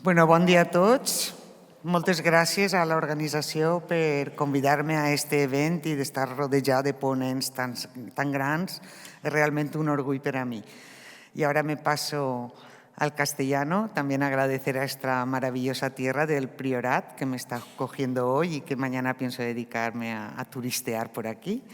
Bueno, bon dia a tots. Moltes gràcies a l'organització per convidar-me a este event i d'estar rodejada de ponents tan grans. Es realmente un orgullo para mí. Y ahora me paso al castellano. También agradecer a esta maravillosa tierra del Priorat que me está cogiendo hoy y que mañana pienso dedicarme a turistear por aquí.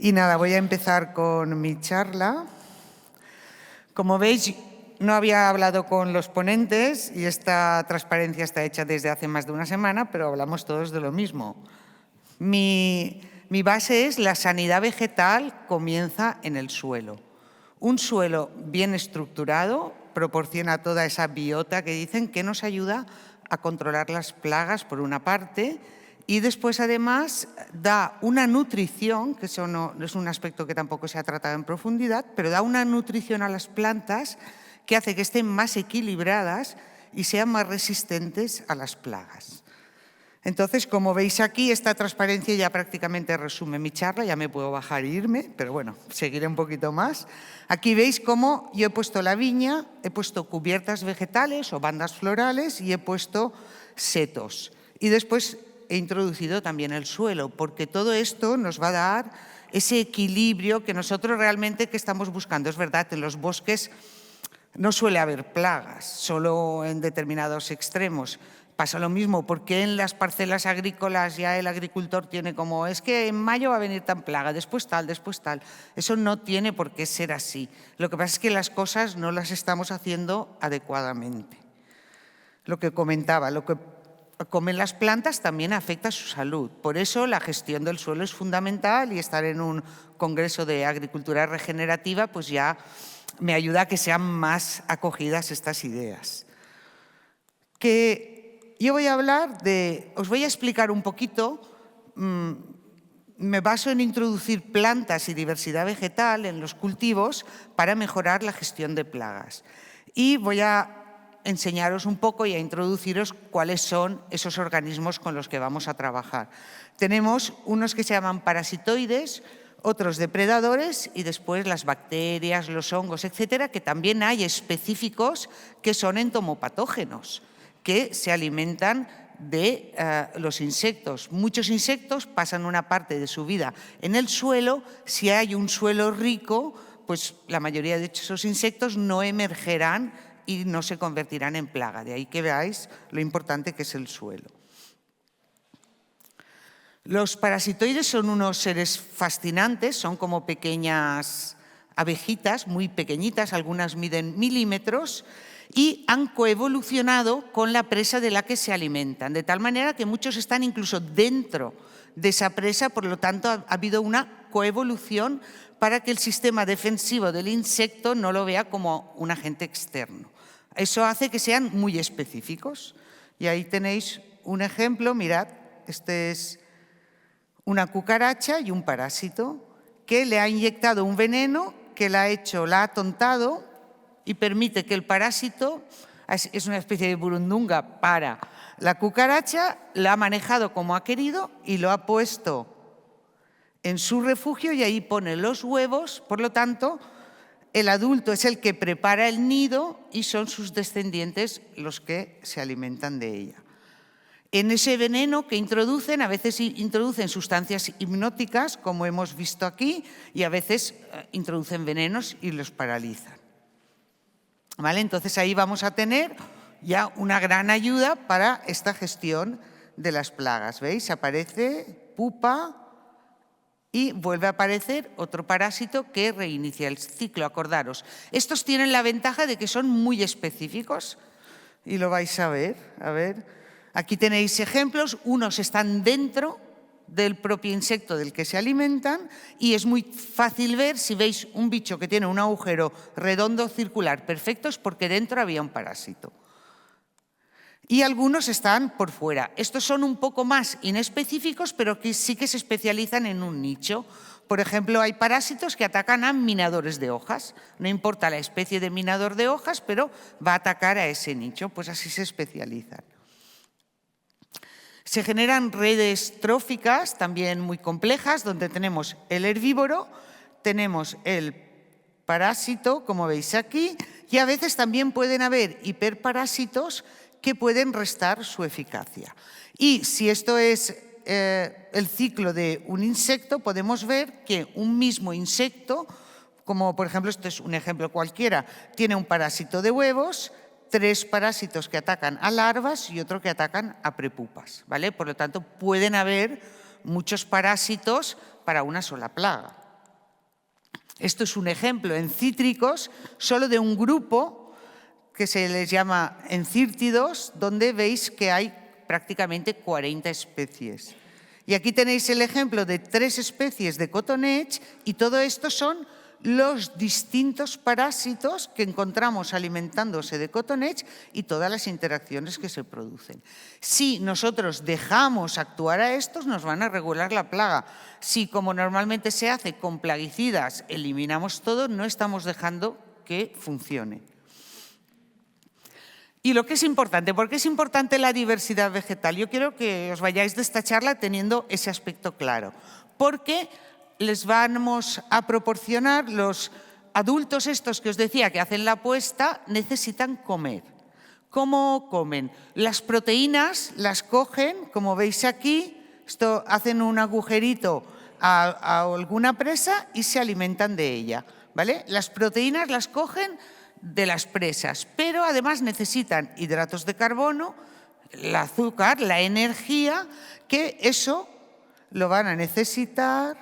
Y nada, voy a empezar con mi charla. Como veis, no había hablado con los ponentes y esta transparencia está hecha desde hace más de una semana, pero hablamos todos de lo mismo. Mi base es la sanidad vegetal comienza en el suelo. Un suelo bien estructurado proporciona toda esa biota que dicen que nos ayuda a controlar las plagas por una parte y después además da una nutrición, que eso no es un aspecto que tampoco se ha tratado en profundidad, pero da una nutrición a las plantas que hace que estén más equilibradas y sean más resistentes a las plagas. Entonces, como veis aquí, esta transparencia ya prácticamente resume mi charla, ya me puedo bajar e irme, pero bueno, seguiré un poquito más. Aquí veis cómo yo he puesto la viña, he puesto cubiertas vegetales o bandas florales y he puesto setos. Y después he introducido también el suelo, porque todo esto nos va a dar ese equilibrio que nosotros realmente que estamos buscando. Es verdad, en los bosques no suele haber plagas, solo en determinados extremos. Pasa lo mismo, porque en las parcelas agrícolas ya el agricultor tiene como, es que en mayo va a venir tan plaga, después tal, después tal. Eso no tiene por qué ser así. Lo que pasa es que las cosas no las estamos haciendo adecuadamente. Lo que comentaba, lo que comen las plantas también afecta a su salud. Por eso la gestión del suelo es fundamental y estar en un congreso de agricultura regenerativa pues ya me ayuda a que sean más acogidas estas ideas. Yo voy a hablar os voy a explicar un poquito, me baso en introducir plantas y diversidad vegetal en los cultivos para mejorar la gestión de plagas. Y voy a enseñaros un poco y a introduciros cuáles son esos organismos con los que vamos a trabajar. Tenemos unos que se llaman parasitoides, otros depredadores y después las bacterias, los hongos, etcétera, que también hay específicos que son entomopatógenos, que se alimentan de los insectos. Muchos insectos pasan una parte de su vida en el suelo. Si hay un suelo rico, pues la mayoría de esos insectos no emergerán y no se convertirán en plaga. De ahí que veáis lo importante que es el suelo. Los parasitoides son unos seres fascinantes, son como pequeñas abejitas, muy pequeñitas, algunas miden milímetros, y han coevolucionado con la presa de la que se alimentan, de tal manera que muchos están incluso dentro de esa presa, por lo tanto ha habido una coevolución para que el sistema defensivo del insecto no lo vea como un agente externo. Eso hace que sean muy específicos. Y ahí tenéis un ejemplo, mirad, este es una cucaracha y un parásito que le ha inyectado un veneno que la ha atontado y permite que el parásito, es una especie de burundunga para la cucaracha, la ha manejado como ha querido y lo ha puesto en su refugio y ahí pone los huevos. Por lo tanto, el adulto es el que prepara el nido y son sus descendientes los que se alimentan de ella. En ese veneno que introducen, a veces introducen sustancias hipnóticas, como hemos visto aquí, y a veces introducen venenos y los paralizan. ¿Vale? Entonces ahí vamos a tener ya una gran ayuda para esta gestión de las plagas. ¿Veis? Aparece pupa y vuelve a aparecer otro parásito que reinicia el ciclo. Acordaros, estos tienen la ventaja de que son muy específicos y lo vais a ver. A ver. Aquí tenéis ejemplos, unos están dentro del propio insecto del que se alimentan y es muy fácil ver si veis un bicho que tiene un agujero redondo circular perfecto es porque dentro había un parásito. Y algunos están por fuera. Estos son un poco más inespecíficos, pero que sí que se especializan en un nicho. Por ejemplo, hay parásitos que atacan a minadores de hojas. No importa la especie de minador de hojas, pero va a atacar a ese nicho, pues así se especializan. Se generan redes tróficas también muy complejas, donde tenemos el herbívoro, tenemos el parásito, como veis aquí, y a veces también pueden haber hiperparásitos que pueden restar su eficacia. Y si esto es el ciclo de un insecto, podemos ver que un mismo insecto, como por ejemplo, este es un ejemplo cualquiera, tiene un parásito de huevos, 3 parásitos que atacan a larvas y otro que atacan a prepupas, ¿vale? Por lo tanto, pueden haber muchos parásitos para una sola plaga. Esto es un ejemplo en cítricos solo de un grupo que se les llama encírtidos, donde veis que hay prácticamente 40 especies. Y aquí tenéis el ejemplo de 3 especies de cotton edge y todo esto son los distintos parásitos que encontramos alimentándose de cotton edge y todas las interacciones que se producen. Si nosotros dejamos actuar a estos, nos van a regular la plaga. Si, como normalmente se hace con plaguicidas, eliminamos todo, no estamos dejando que funcione. Y lo que es importante, ¿por qué es importante la diversidad vegetal? Yo quiero que os vayáis de esta charla teniendo ese aspecto claro. Porque les vamos a proporcionar, los adultos estos que os decía que hacen la puesta, necesitan comer. ¿Cómo comen? Las proteínas las cogen, como veis aquí, esto, hacen un agujerito a alguna presa y se alimentan de ella, ¿vale? Las proteínas las cogen de las presas, pero además necesitan hidratos de carbono, el azúcar, la energía, que eso lo van a necesitar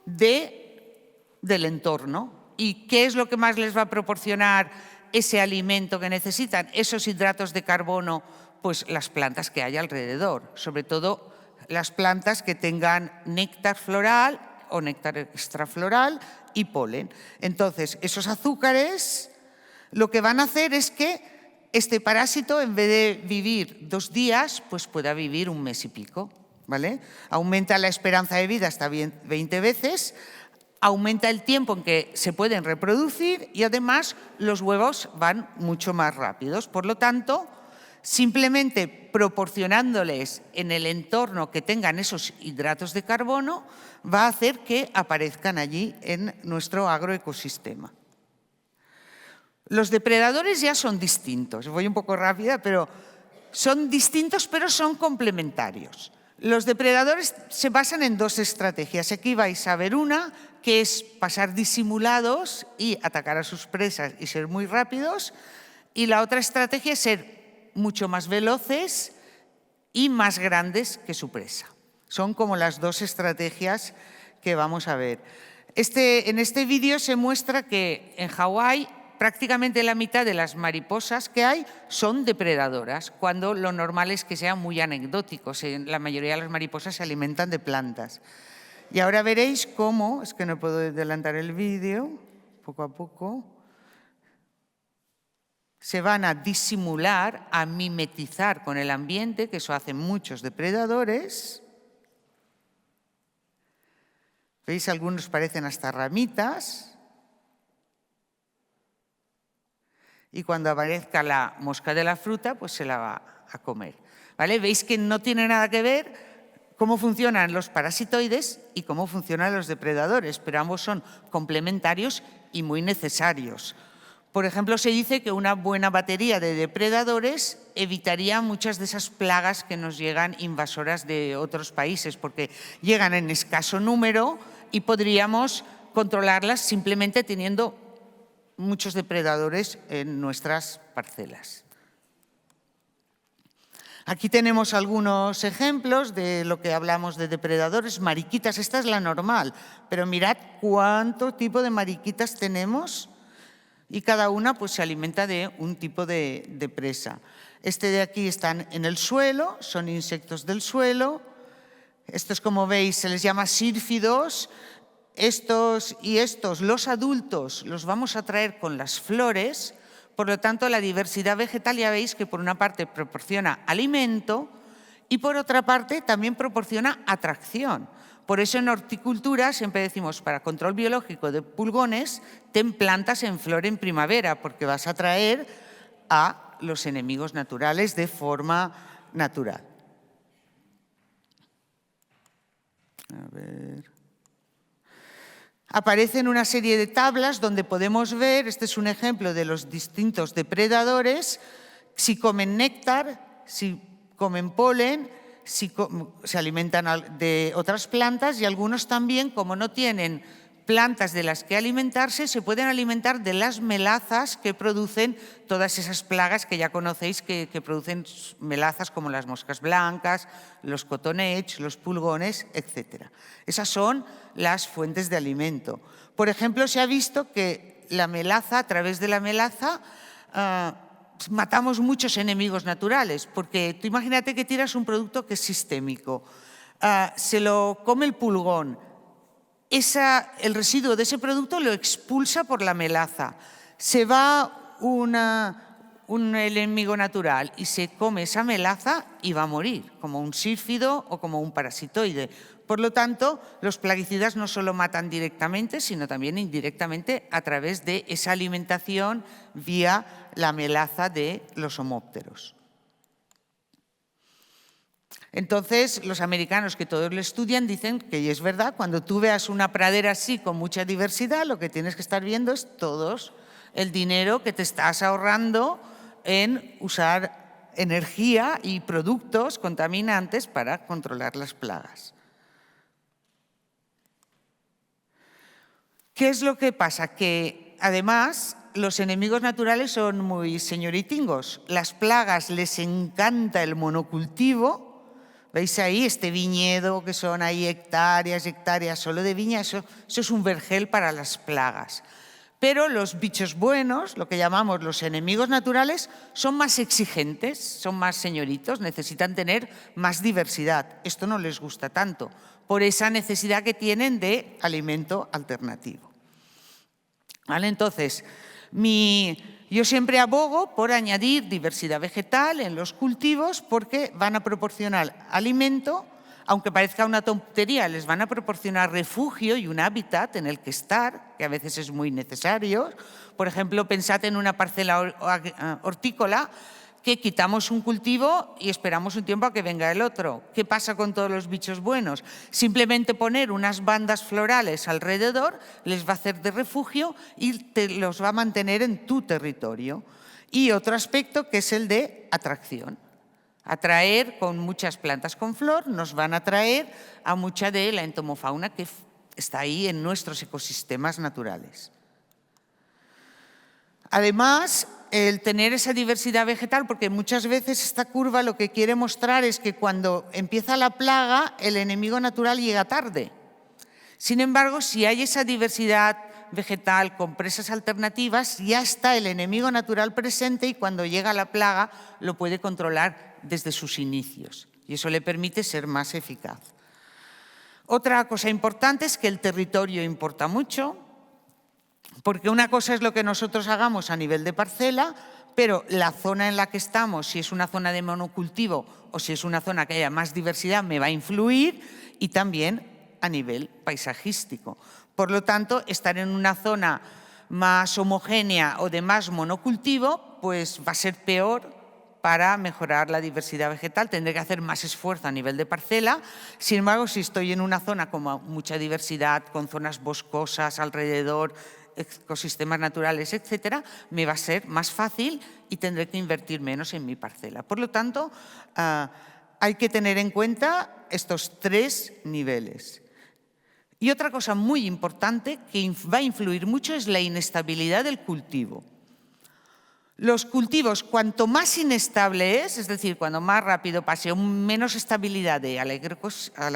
del entorno. ¿Y qué es lo que más les va a proporcionar ese alimento que necesitan? Esos hidratos de carbono, pues las plantas que hay alrededor, sobre todo las plantas que tengan néctar floral o néctar extrafloral y polen. Entonces, esos azúcares lo que van a hacer es que este parásito, en vez de vivir 2 días, pues pueda vivir 1 mes y pico, ¿vale? Aumenta la esperanza de vida hasta 20 veces, aumenta el tiempo en que se pueden reproducir y además los huevos van mucho más rápidos. Por lo tanto, simplemente proporcionándoles en el entorno que tengan esos hidratos de carbono va a hacer que aparezcan allí en nuestro agroecosistema. Los depredadores ya son distintos. Voy un poco rápida, pero son distintos, pero son complementarios. Los depredadores se basan en 2 estrategias. Aquí vais a ver una, que es pasar disimulados y atacar a sus presas y ser muy rápidos. Y la otra estrategia es ser mucho más veloces y más grandes que su presa. Son como las 2 estrategias que vamos a ver. En este vídeo se muestra que en Hawái prácticamente la mitad de las mariposas que hay son depredadoras, cuando lo normal es que sean muy anecdóticos. La mayoría de las mariposas se alimentan de plantas. Y ahora veréis cómo, es que no puedo adelantar el vídeo, poco a poco, se van a disimular, a mimetizar con el ambiente, que eso hacen muchos depredadores. ¿Veis? Algunos parecen hasta ramitas. Y cuando aparezca la mosca de la fruta, pues se la va a comer, ¿vale? Veis que no tiene nada que ver cómo funcionan los parasitoides y cómo funcionan los depredadores, pero ambos son complementarios y muy necesarios. Por ejemplo, se dice que una buena batería de depredadores evitaría muchas de esas plagas que nos llegan invasoras de otros países, porque llegan en escaso número y podríamos controlarlas simplemente teniendo muchos depredadores en nuestras parcelas. Aquí tenemos algunos ejemplos de lo que hablamos de depredadores. Mariquitas, esta es la normal, pero mirad cuánto tipo de mariquitas tenemos y cada una pues se alimenta de un tipo de presa. Este de aquí están en el suelo, son insectos del suelo. Estos, como veis, se les llama sírfidos. Estos y estos, los adultos, los vamos a traer con las flores. Por lo tanto, la diversidad vegetal ya veis que por una parte proporciona alimento y por otra parte también proporciona atracción. Por eso en horticultura siempre decimos, para control biológico de pulgones, ten plantas en flor en primavera, porque vas a atraer a los enemigos naturales de forma natural. A ver. Aparecen una serie de tablas donde podemos ver, este es un ejemplo de los distintos depredadores si comen néctar, si comen polen, si se alimentan de otras plantas, y algunos también, como no tienen plantas de las que alimentarse, se pueden alimentar de las melazas que producen todas esas plagas que ya conocéis, que producen melazas como las moscas blancas, los cotonets, los pulgones, etc. Esas son las fuentes de alimento. Por ejemplo, se ha visto que la melaza, a través de la melaza, matamos muchos enemigos naturales, porque tú imagínate que tiras un producto que es sistémico, se lo come el pulgón, el residuo de ese producto lo expulsa por la melaza, se va un enemigo natural y se come esa melaza y va a morir, como un sílfido o como un parasitoide. Por lo tanto, los plaguicidas no solo matan directamente, sino también indirectamente a través de esa alimentación vía la melaza de los homópteros. Entonces, los americanos, que todos lo estudian, dicen que, y es verdad, cuando tú veas una pradera así con mucha diversidad, lo que tienes que estar viendo es el dinero que te estás ahorrando en usar energía y productos contaminantes para controlar las plagas. ¿Qué es lo que pasa? Que, además, los enemigos naturales son muy señoritingos. Las plagas les encanta el monocultivo. ¿Veis ahí este viñedo que son ahí hectáreas y hectáreas solo de viña? Eso es un vergel para las plagas. Pero los bichos buenos, lo que llamamos los enemigos naturales, son más exigentes, son más señoritos, necesitan tener más diversidad. Esto no les gusta tanto, por esa necesidad que tienen de alimento alternativo. ¿Vale? Entonces, yo siempre abogo por añadir diversidad vegetal en los cultivos porque van a proporcionar alimento, aunque parezca una tontería, les van a proporcionar refugio y un hábitat en el que estar, que a veces es muy necesario. Por ejemplo, pensad en una parcela hortícola que quitamos un cultivo y esperamos un tiempo a que venga el otro. ¿Qué pasa con todos los bichos buenos? Simplemente poner unas bandas florales alrededor les va a hacer de refugio y los va a mantener en tu territorio. Y otro aspecto que es el de atracción. Atraer con muchas plantas con flor nos van a atraer a mucha de la entomofauna que está ahí en nuestros ecosistemas naturales. Además, el tener esa diversidad vegetal, porque muchas veces esta curva lo que quiere mostrar es que cuando empieza la plaga, el enemigo natural llega tarde. Sin embargo, si hay esa diversidad vegetal con presas alternativas, ya está el enemigo natural presente y cuando llega la plaga lo puede controlar desde sus inicios. Y eso le permite ser más eficaz. Otra cosa importante es que el territorio importa mucho, porque una cosa es lo que nosotros hagamos a nivel de parcela, pero la zona en la que estamos, si es una zona de monocultivo o si es una zona que haya más diversidad, me va a influir, y también a nivel paisajístico. Por lo tanto, estar en una zona más homogénea o de más monocultivo, pues va a ser peor para mejorar la diversidad vegetal. Tendré que hacer más esfuerzo a nivel de parcela. Sin embargo, si estoy en una zona con mucha diversidad, con zonas boscosas alrededor, ecosistemas naturales, etcétera, me va a ser más fácil y tendré que invertir menos en mi parcela. Por lo tanto, hay que tener en cuenta estos tres niveles. Y otra cosa muy importante que va a influir mucho es la inestabilidad del cultivo. Los cultivos, cuanto más inestable es decir, cuando más rápido pase o menos estabilidad dé al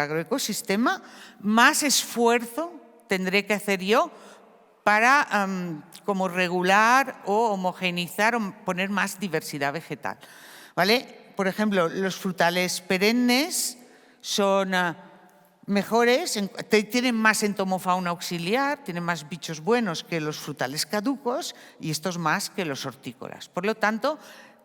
agroecosistema, más esfuerzo tendré que hacer yo para como regular o homogeneizar o poner más diversidad vegetal. ¿Vale? Por ejemplo, los frutales perennes son mejores, tienen más entomofauna auxiliar, tienen más bichos buenos que los frutales caducos y estos más que los hortícolas. Por lo tanto,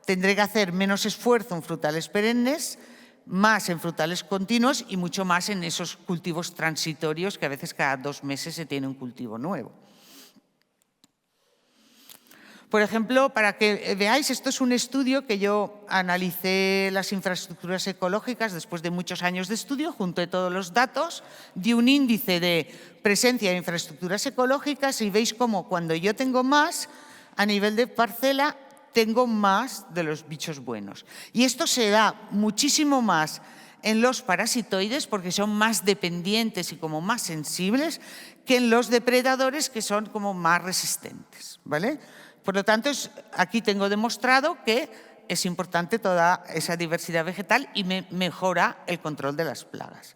tendré que hacer menos esfuerzo en frutales perennes, más en frutales continuos y mucho más en esos cultivos transitorios que a veces cada 2 meses se tiene un cultivo nuevo. Por ejemplo, para que veáis, esto es un estudio que yo analicé las infraestructuras ecológicas después de muchos años de estudio, junto a todos los datos, di un índice de presencia de infraestructuras ecológicas y veis cómo cuando yo tengo más, a nivel de parcela, tengo más de los bichos buenos. Y esto se da muchísimo más en los parasitoides porque son más dependientes y como más sensibles que en los depredadores que son como más resistentes, ¿vale? Por lo tanto, aquí tengo demostrado que es importante toda esa diversidad vegetal y mejora el control de las plagas.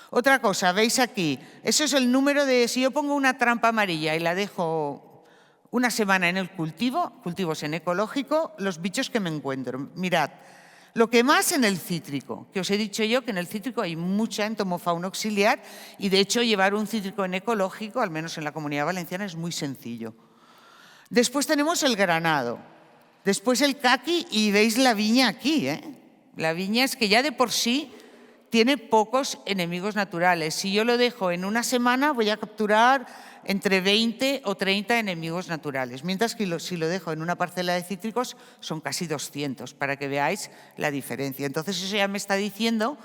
Otra cosa, veis aquí, eso es el número de, si yo pongo una trampa amarilla y la dejo una semana en el cultivos en ecológico, los bichos que me encuentro. Mirad, lo que más en el cítrico, que os he dicho yo que en el cítrico hay mucha entomofauna auxiliar y de hecho llevar un cítrico en ecológico, al menos en la Comunidad Valenciana, es muy sencillo. Después tenemos el granado, después el caqui y veis la viña aquí. La viña es que ya de por sí tiene pocos enemigos naturales. Si yo lo dejo en una semana voy a capturar entre 20 o 30 enemigos naturales, mientras que si lo dejo en una parcela de cítricos son casi 200, para que veáis la diferencia. Entonces eso ya me está diciendo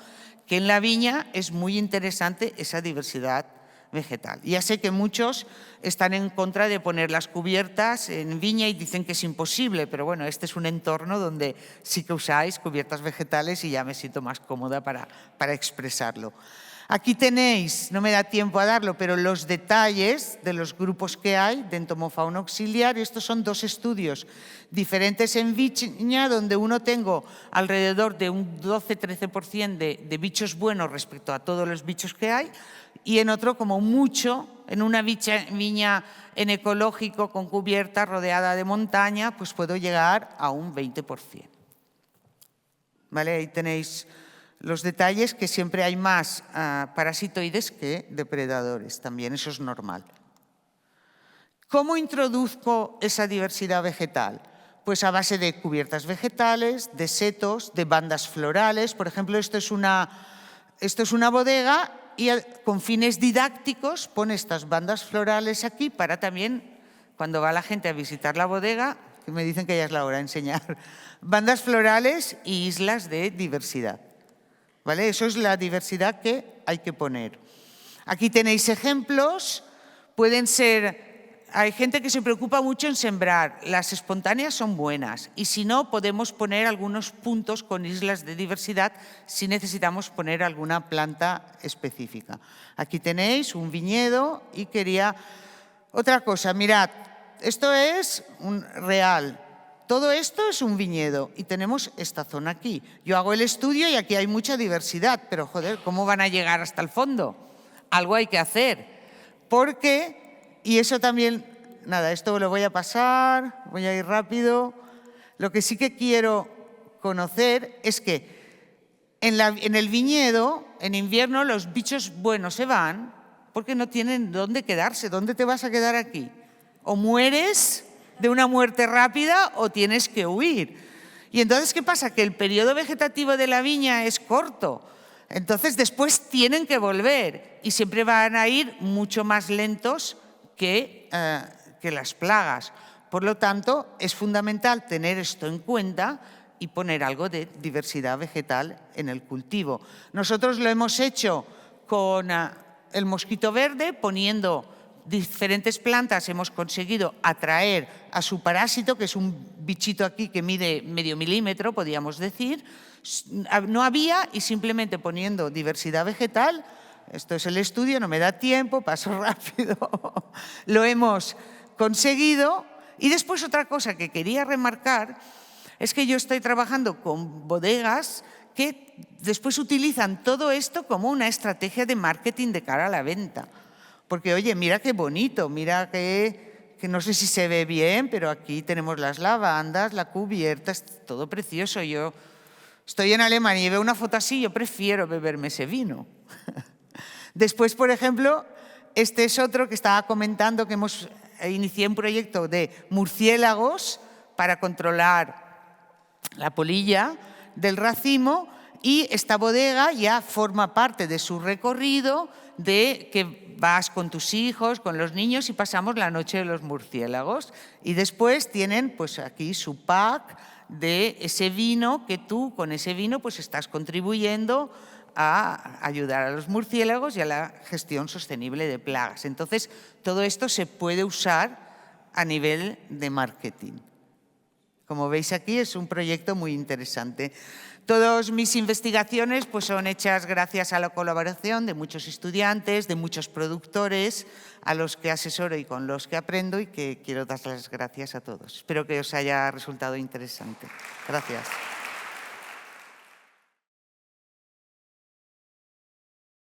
que en la viña es muy interesante esa diversidad vegetal. Ya sé que muchos están en contra de poner las cubiertas en viña y dicen que es imposible, pero bueno, este es un entorno donde sí que usáis cubiertas vegetales y ya me siento más cómoda para expresarlo. Aquí tenéis, no me da tiempo a darlo, pero los detalles de los grupos que hay de entomofauna auxiliar. Estos son dos estudios diferentes en viña, donde uno tengo alrededor de un 12-13% de bichos buenos respecto a todos los bichos que hay, y en otro como mucho, en una viña en ecológico con cubierta rodeada de montaña, pues puedo llegar a un 20%. ¿Vale? Ahí tenéis los detalles, que siempre hay más parasitoides que depredadores, también eso es normal. ¿Cómo introduzco esa diversidad vegetal? Pues a base de cubiertas vegetales, de setos, de bandas florales. Por ejemplo, esto es una bodega y con fines didácticos pone estas bandas florales aquí para también, cuando va la gente a visitar la bodega, que me dicen que ya es la hora de enseñar, bandas florales y islas de diversidad. ¿Vale? Eso es la diversidad que hay que poner. Aquí tenéis ejemplos, pueden ser, hay gente que se preocupa mucho en sembrar, las espontáneas son buenas y si no podemos poner algunos puntos con islas de diversidad si necesitamos poner alguna planta específica. Aquí tenéis un viñedo y quería otra cosa, mirad, esto es un real. Todo esto es un viñedo y tenemos esta zona aquí. Yo hago el estudio y aquí hay mucha diversidad, pero joder, ¿cómo van a llegar hasta el fondo? Algo hay que hacer. Porque, y eso también, nada, esto lo voy a pasar, voy a ir rápido. Lo que sí que quiero conocer es que en el viñedo, en invierno, los bichos buenos se van porque no tienen dónde quedarse. ¿Dónde te vas a quedar aquí? O mueres de una muerte rápida o tienes que huir. Y entonces, ¿qué pasa? Que el periodo vegetativo de la viña es corto. Entonces, después tienen que volver y siempre van a ir mucho más lentos que las plagas. Por lo tanto, es fundamental tener esto en cuenta y poner algo de diversidad vegetal en el cultivo. Nosotros lo hemos hecho con el mosquito verde, poniendo diferentes plantas hemos conseguido atraer a su parásito, que es un bichito aquí que mide medio milímetro, podríamos decir. No había y simplemente poniendo diversidad vegetal, esto es el estudio, no me da tiempo, paso rápido, lo hemos conseguido. Y después otra cosa que quería remarcar es que yo estoy trabajando con bodegas que después utilizan todo esto como una estrategia de marketing de cara a la venta. Porque, oye, mira qué bonito, mira que no sé si se ve bien, pero aquí tenemos las lavandas, la cubierta, es todo precioso. Yo estoy en Alemania y veo una foto así, yo prefiero beberme ese vino. Después, por ejemplo, este es otro que estaba comentando, que inicié un proyecto de murciélagos para controlar la polilla del racimo, y esta bodega ya forma parte de su recorrido de que vas con tus hijos, con los niños y pasamos la noche de los murciélagos. Y después tienen pues aquí su pack de ese vino que tú con ese vino pues estás contribuyendo a ayudar a los murciélagos y a la gestión sostenible de plagas. Entonces, todo esto se puede usar a nivel de marketing. Como veis aquí, es un proyecto muy interesante. Todas mis investigaciones pues, son hechas gracias a la colaboración de muchos estudiantes, de muchos productores, a los que asesoro y con los que aprendo, y que quiero dar las gracias a todos. Espero que os haya resultado interesante. Gracias.